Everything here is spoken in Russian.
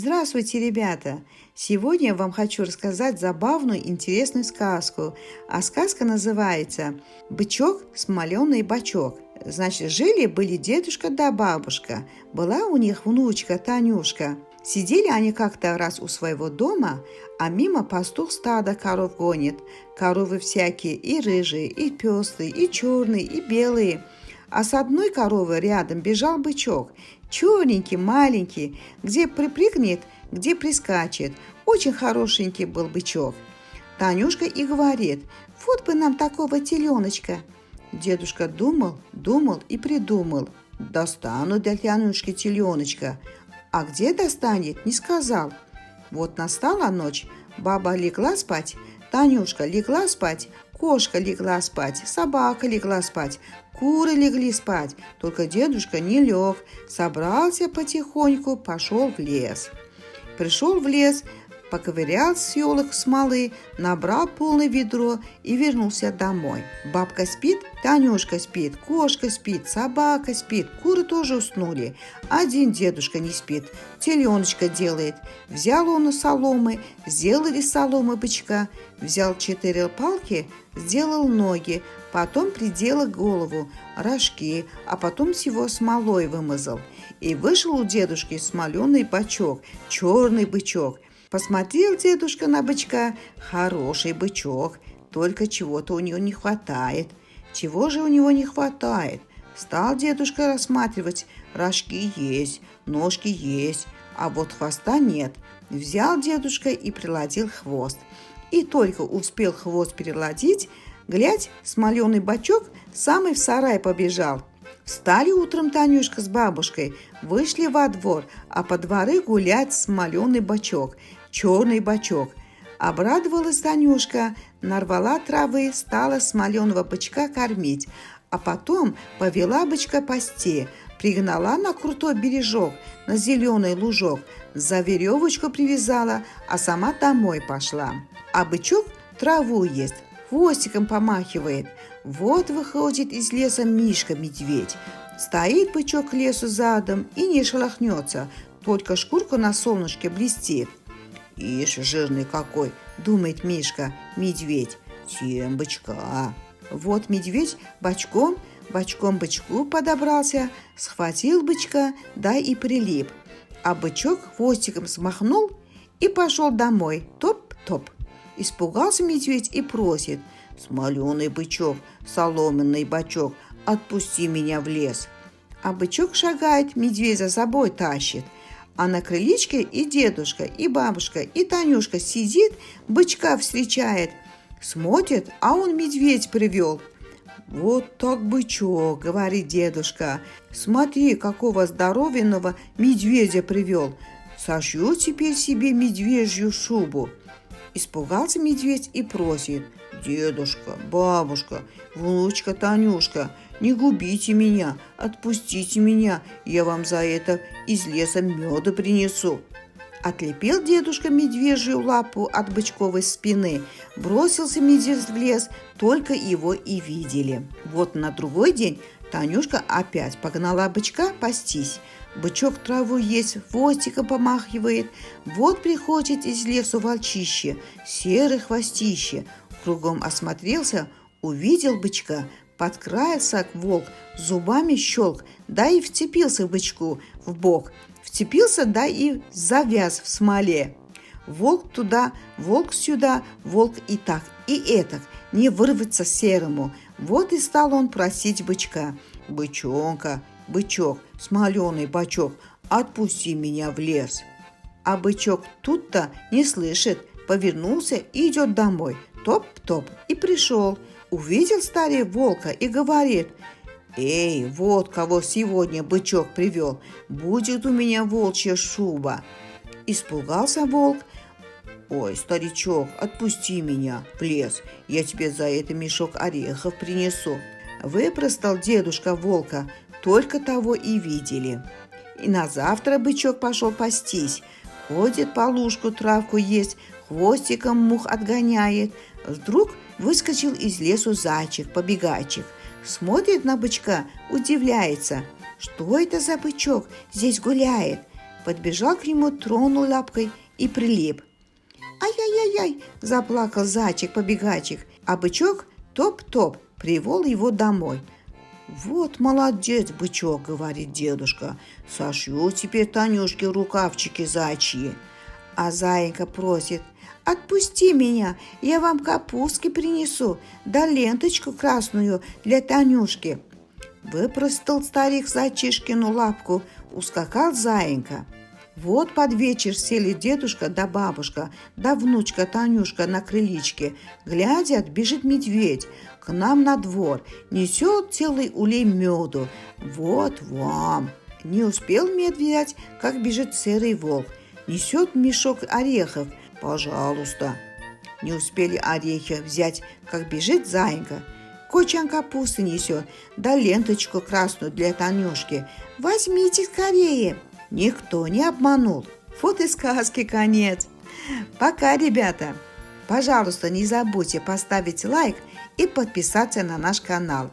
Здравствуйте, ребята! Сегодня я вам хочу рассказать забавную, интересную сказку. А сказка называется «Бычок, смоленый бачок». Значит, жили-были дедушка да бабушка. Была у них внучка Танюшка. Сидели они как-то раз у своего дома, а мимо пастух стадо коров гонит. Коровы всякие, и рыжие, и пестрые, и черные, и белые. А с одной коровы рядом бежал бычок, черненький, маленький, где припрыгнет, где прискачет. Очень хорошенький был бычок. Танюшка и говорит: «Вот бы нам такого теленочка». Дедушка думал и придумал: «Достану для Танюшки теленочка». А где достанет, не сказал. Вот настала ночь, баба легла спать, Танюшка легла спать, кошка легла спать, собака легла спать, куры легли спать. Только дедушка не лег, собрался потихоньку, пошел в лес. Пришел в лес, поковырял с елок смолы, набрал полное ведро и вернулся домой. Бабка спит, Танюшка спит, кошка спит, собака спит, куры тоже уснули. Один дедушка не спит, теленочка делает. Взял он соломы, сделал из соломы бычка, взял 4 палки, сделал ноги, потом приделал голову, рожки, а потом всего смолой вымазал. И вышел у дедушки смоленый бачок, черный бычок. Посмотрел дедушка на бычка: хороший бычок, только чего-то у него не хватает. Чего же у него не хватает? Стал дедушка рассматривать: рожки есть, ножки есть, а вот хвоста нет. Взял дедушка и приладил хвост. И только успел хвост переладить, глядь, смоленый бачок самый в сарай побежал. Встали утром Танюшка с бабушкой, вышли во двор, а по дворы гулять смоленый бачок, черный бачок. Обрадовалась Танюшка, нарвала травы, стала смоленого бычка кормить, а потом повела бычка пасти, пригнала на крутой бережок, на зеленый лужок, за веревочку привязала, а сама домой пошла. А бычок траву ест, хвостиком помахивает. Вот выходит из леса Мишка-медведь. Стоит бычок к лесу задом и не шелохнется, только шкурка на солнышке блестит. «Ишь, жирный какой!» — думает Мишка-медведь. «Съем бычка». Вот медведь бочком бычку подобрался, схватил бычка, да и прилип. А бычок хвостиком смахнул и пошел домой. Топ-топ. Испугался медведь и просит: «Смоленый бычок, соломенный бачок, отпусти меня в лес». А бычок шагает, медведь за собой тащит. А на крылечке и дедушка, и бабушка, и Танюшка сидит, бычка встречает. Смотрит, а он медведь привел. «Вот так бычок, — говорит дедушка, — смотри, какого здоровенного медведя привел. Сошью теперь себе медвежью шубу». Испугался медведь и просит: «Дедушка, бабушка, внучка Танюшка, не губите меня, отпустите меня, я вам за это из леса меда принесу». Отлепил дедушка медвежью лапу от бычковой спины, бросился медведь в лес, только его и видели. Вот на другой день Танюшка опять погнала бычка пастись. Бычок траву есть, хвостиком помахивает. Вот приходит из лесу волчище, серое хвостище. Кругом осмотрелся, увидел бычка, подкрался волк, зубами щелк, да и вцепился бычку в бок. Вцепился, да и завяз в смоле. Волк туда, волк сюда, волк и так, и этак, не вырваться серому. Вот и стал он просить бычка: «Бычонка, бычок, смоленый бачок, отпусти меня в лес». А бычок тут-то не слышит, повернулся и идет домой. Топ-топ и пришел. Увидел старый волка и говорит: «Эй, вот кого сегодня бычок привел, будет у меня волчья шуба». Испугался волк. «Ой, старичок, отпусти меня в лес, я тебе за это мешок орехов принесу». Выпростал дедушка волка, только того и видели. И на завтра бычок пошел пастись. Ходит по лужку травку есть, хвостиком мух отгоняет. Вдруг выскочил из лесу зайчик-побегайчик. Смотрит на бычка, удивляется: «Что это за бычок здесь гуляет?» подбежал к нему, тронул лапкой и прилип. «Ай-яй-яй-яй!» – заплакал зайчик-побегайчик, а бычок топ-топ привел его домой. «Вот молодец, бычок», – говорит дедушка, – «сошью теперь Танюшке рукавчики зайчьи». А заинька просит: «Отпусти меня, я вам капустки принесу, да ленточку красную для Танюшки». Выпростал старик зайчишкину лапку, ускакал заинька. Вот под вечер сели дедушка да бабушка, да внучка Танюшка на крылечке. Глядят, бежит медведь к нам на двор, несет целый улей меду. Вот вам. Не успел медведь, как бежит серый волк, несет мешок орехов. Пожалуйста. Не успели орехи взять, как бежит заинька. Кочан капусты несет, да ленточку красную для Танюшки. Возьмите скорее. Никто не обманул. Вот и сказки конец. Пока, ребята. Пожалуйста, не забудьте поставить лайк и подписаться на наш канал.